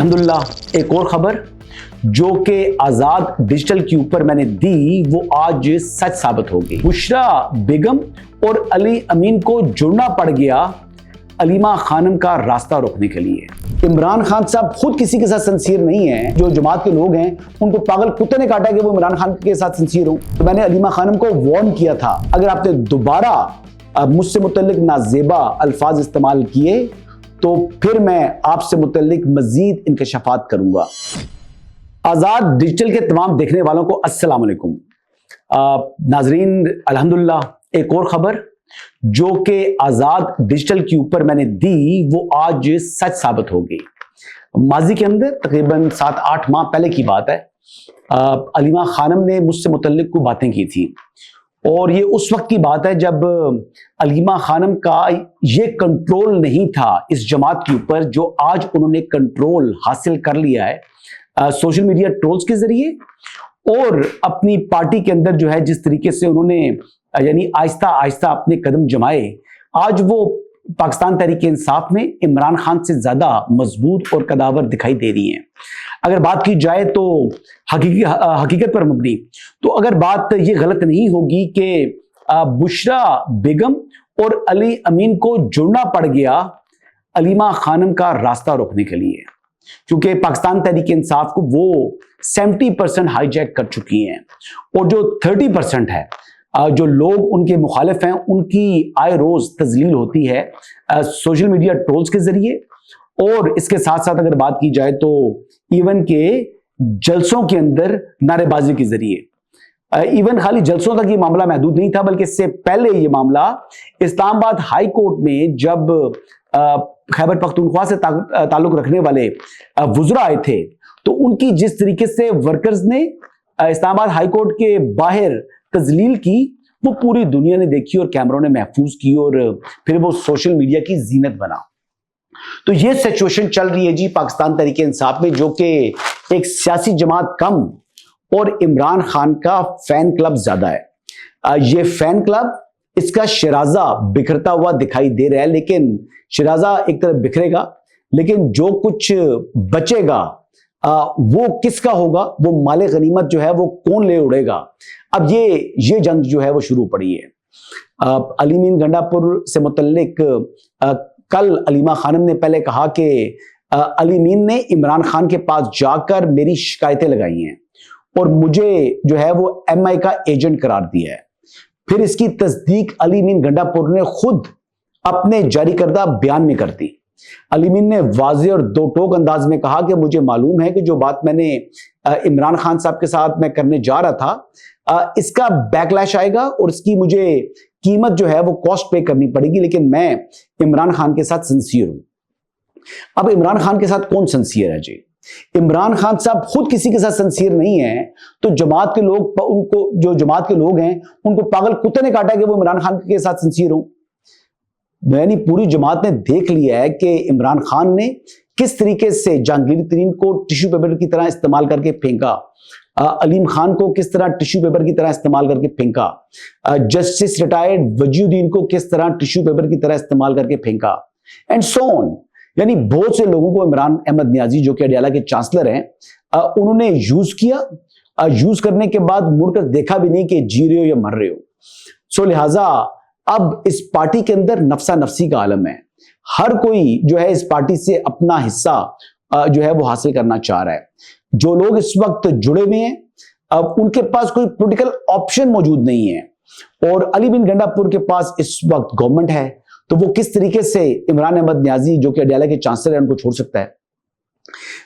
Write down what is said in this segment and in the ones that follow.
अल्हम्दुलिल्लाह एक और खबर जो कि आज़ाद डिजिटल के ऊपर मैंने दी वो आज सच साबित हो गई। बुशरा बेगम और अली अमीन को जुड़ना पड़ गया अलीमा खानम का रास्ता रोकने के लिए। इमरान खान साहब खुद किसी के साथ सिंसियर नहीं है। जो जमात के लोग हैं उनको पागल कुत्ते ने काटा कि वो इमरान खान के साथ सिंसियर हो। तो मैंने अलीमा खानम को वार्न किया था, अगर आपने दोबारा मुझसे मुतल्लिक नाजेबा अल्फाज इस्तेमाल किए तो फिर मैं आपसे मुतल्लिक मजीद इंकशाफात करूंगा। आज़ाद डिजिटल के तमाम देखने वालों को अस्सलाम वालेकुम। नाजरीन, अल्हम्दुलिल्लाह एक और खबर जो कि आज़ाद डिजिटल के ऊपर मैंने दी वो आज सच साबित हो गई। माजी के अंदर तकरीबन 7-8 माह पहले की बात है, अलीमा खानम ने मुझसे मुतल्लिक कुछ बातें की थी और ये उस वक्त की बात है जब अलीमा खानम का ये कंट्रोल नहीं था इस जमात के ऊपर जो आज उन्होंने कंट्रोल हासिल कर लिया है सोशल मीडिया ट्रोल्स के जरिए और अपनी पार्टी के अंदर जो है जिस तरीके से उन्होंने यानी आहिस्ता आहिस्ता अपने कदम जमाए, आज वो पाकिस्तान तहरीक इंसाफ में इमरान खान से ज्यादा मजबूत और कदावर दिखाई दे रही हैं। अगर बात की जाए तो हकीकत पर मबनी, तो अगर बात ये गलत नहीं होगी कि बुशरा बेगम और अली अमीन को जुड़ना पड़ गया अलीमा खानम का रास्ता रोकने के लिए, क्योंकि पाकिस्तान तहरीक इंसाफ को वो 70% हाईजैक कर चुकी हैं और जो 30% है जो लोग उनके मुखालिफ हैं उनकी आए रोज तजलील होती है सोशल मीडिया ट्रोल्स के जरिए। और इसके साथ साथ अगर बात की जाए तो इवन के जलसों के अंदर नारेबाजी के जरिए, इवन खाली जलसों तक ये मामला महदूद नहीं था बल्कि इससे पहले ये मामला इस्लामाबाद हाई कोर्ट में जब खैबर पख्तूनख्वा से ताल्लुक रखने वाले वुज़रा आए थे तो उनकी जिस तरीके से वर्कर्स ने इस्लामाबाद हाई कोर्ट के बाहर तजलील की वो पूरी दुनिया ने देखी और कैमरों ने महफूज की और फिर वो सोशल मीडिया की जीनत बना। तो ये सिचुएशन चल रही है जी पाकिस्तान तहरीक इंसाफ में, जो कि एक सियासी जमात कम और इमरान खान का फैन क्लब ज्यादा है। ये फैन क्लब इसका शराजा बिखरता हुआ दिखाई दे रहा है, लेकिन शराजा एक तरफ बिखरेगा लेकिन जो कुछ बचेगा वो किसका होगा, वो माले गनीमत जो है वो कौन ले उड़ेगा। अब ये जंग जो है वो शुरू पड़ी है। अली मीन गंडापुर से मुतल्लिक कल अलीमा खानम ने पहले कहा कि अली मीन ने इमरान खान के पास जाकर मेरी शिकायतें लगाई हैं और मुझे जो है वो MI का एजेंट करार दिया है। फिर इसकी तस्दीक अली मीन गंडापुर ने खुद अपने जारी करदा बयान में कर दी। अली मीन ने वाज़े और दो टोक अंदाज में कहा कि मुझे मालूम है कि जो बात मैंने इमरान खान साहब के साथ मैं करने जा रहा था इसका बैकलैश आएगा और इसकी मुझे कीमत जो है वो कॉस्ट पे करनी पड़ेगी, लेकिन मैं इमरान खान के साथ सिंसियर हूं। अब इमरान खान के साथ कौन सिंसियर है जी? इमरान खान साहब खुद किसी के साथ सिंसियर नहीं है तो जमात के लोग उनको जो जमात के लोग हैं उनको पागल कुत्ते ने काटा कि वो इमरान खान के साथ सिंसियर हो। यानी पूरी जमात ने देख लिया है कि इमरान खान ने किस तरीके से जहांगीर तरीन को टिश्यू पेपर की तरह इस्तेमाल करके फेंका, अलीम खान को किस तरह टिश्यू पेपर की तरह इस्तेमाल करके फेंका, जस्टिस रिटायर्ड वजीउद्दीन को किस तरह टिश्यू पेपर की तरह इस्तेमाल करके फेंका, एंड सो ऑन। यानी बहुत से लोगों को इमरान अहमद नियाजी जो कि अडियाला के चांसलर हैं उन्होंने यूज किया, यूज करने के बाद मुड़कर देखा भी नहीं कि जी रहे हो या मर रहे हो। सो लिहाजा अब इस पार्टी के अंदर नफसा नफसी का आलम है। हर कोई जो है इस पार्टी से अपना हिस्सा जो है वो हासिल करना चाह रहा है। जो लोग इस वक्त जुड़े हुए हैं अब उनके पास कोई पॉलिटिकल ऑप्शन मौजूद नहीं है और अली बिन गंडापुर के पास इस वक्त गवर्नमेंट है, तो वो किस तरीके से इमरान अहमद नियाजी जो कि अडियाला के चांसलर हैं उनको छोड़ सकता है।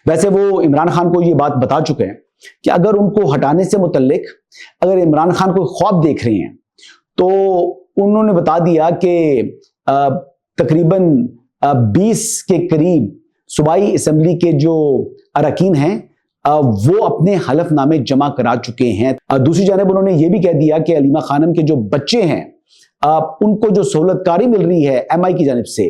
वैसे वो इमरान खान को ये बात बता चुके हैं कि अगर उनको हटाने से मुतल्लिक अगर इमरान खान कोई ख्वाब देख रहे हैं तो उन्होंने बता दिया कि तकरीबन 20 के करीब सूबाई असेंबली के जो अरकान हैं वो अपने हलफनामे जमा करा चुके हैं। दूसरी जानिब उन्होंने ये भी कह दिया कि अलीमा खानम के जो बच्चे हैं उनको जो सहूलतकारी मिल रही है MI की जानिब से,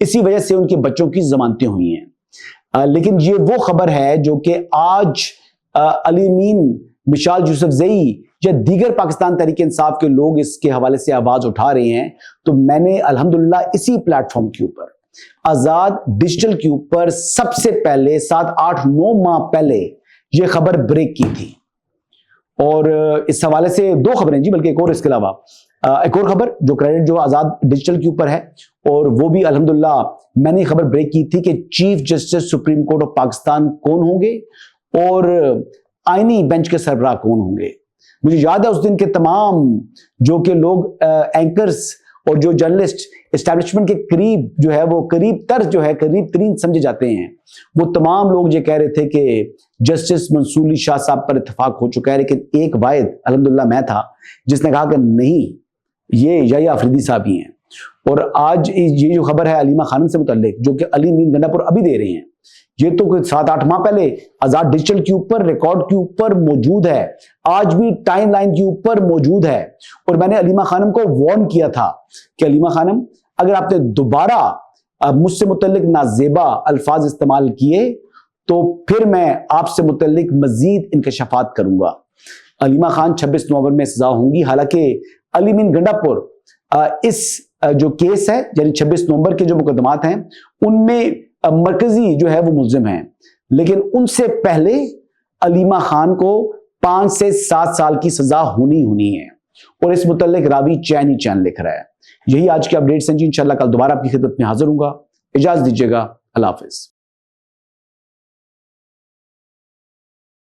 इसी वजह से उनके बच्चों की जमानतें हुई हैं। लेकिन ये वो खबर है जो कि आज अली मीन, मिशाल यूसुफजई या दीगर पाकिस्तान तहरीक इंसाफ के लोग इसके हवाले से आवाज उठा रहे हैं। तो मैंने अल्हम्दुलिल्लाह इसी प्लेटफॉर्म के ऊपर آزاد ڈیجیٹل کے اوپر سب سے پہلے 7 8 9 ماہ پہلے یہ خبر بریک کی تھی، اور اس حوالے سے 2 خبریں جی، بلکہ ایک اور اس کے علاوہ ایک اور خبر جو کریڈٹ جو آزاد ڈیجیٹل کے اوپر ہے، اور وہ بھی الحمدللہ میں نے خبر بریک کی تھی کہ chief justice supreme court of Pakistan کون ہوں گے اور آئینی بینچ کے سربراہ کون ہوں گے۔ مجھے یاد ہے اس دن کے تمام جو کہ لوگ اینکرز اور جو جرنلسٹ اسٹیبلشمنٹ کے قریب جو ہے وہ قریب ترین سمجھے جاتے ہیں، وہ تمام لوگ یہ کہہ رہے تھے کہ جسٹس منصور علی شاہ صاحب پر اتفاق ہو چکا ہے، لیکن ایک واحد الحمدللہ میں تھا جس نے کہا کہ نہیں، یہ یحییٰ آفریدی صاحب ہی ہیں۔ اور آج یہ جو خبر ہے علیمہ خانم سے متعلق جو کہ علی امین گنڈا پور ابھی دے رہے ہیں، یہ تو 7 8 ماہ پہلے آزاد ڈیجیٹل کے اوپر ریکارڈ کے اوپر موجود ہے، آج بھی ٹائم لائن کے اوپر موجود ہے۔ اور میں نے علیمہ خانم کو وارن کیا تھا کہ علیمہ خانم اگر آپ نے دوبارہ مجھ سے متعلق نازیبا الفاظ استعمال کیے تو پھر میں آپ سے متعلق مزید انکشافات کروں گا۔ علیمہ خان 26 نومبر میں سزا ہوں گی، حالانکہ علی امین گنڈا پور اس جو کیس ہے یعنی 26 نومبر کے جو مقدمات ہیں ان میں مرکزی جو ہے وہ ملزم ہیں، لیکن ان سے پہلے علیمہ خان کو 5 سے 7 سال کی سزا ہونی ہے، اور اس متعلق راوی چین لکھ رہا ہے۔ یہی آج کے اپڈیٹس ہیں جی، انشاءاللہ کل دوبارہ آپ کی خدمت میں حاضر ہوں گا، اجازت دیجیے گا، اللہ حافظ۔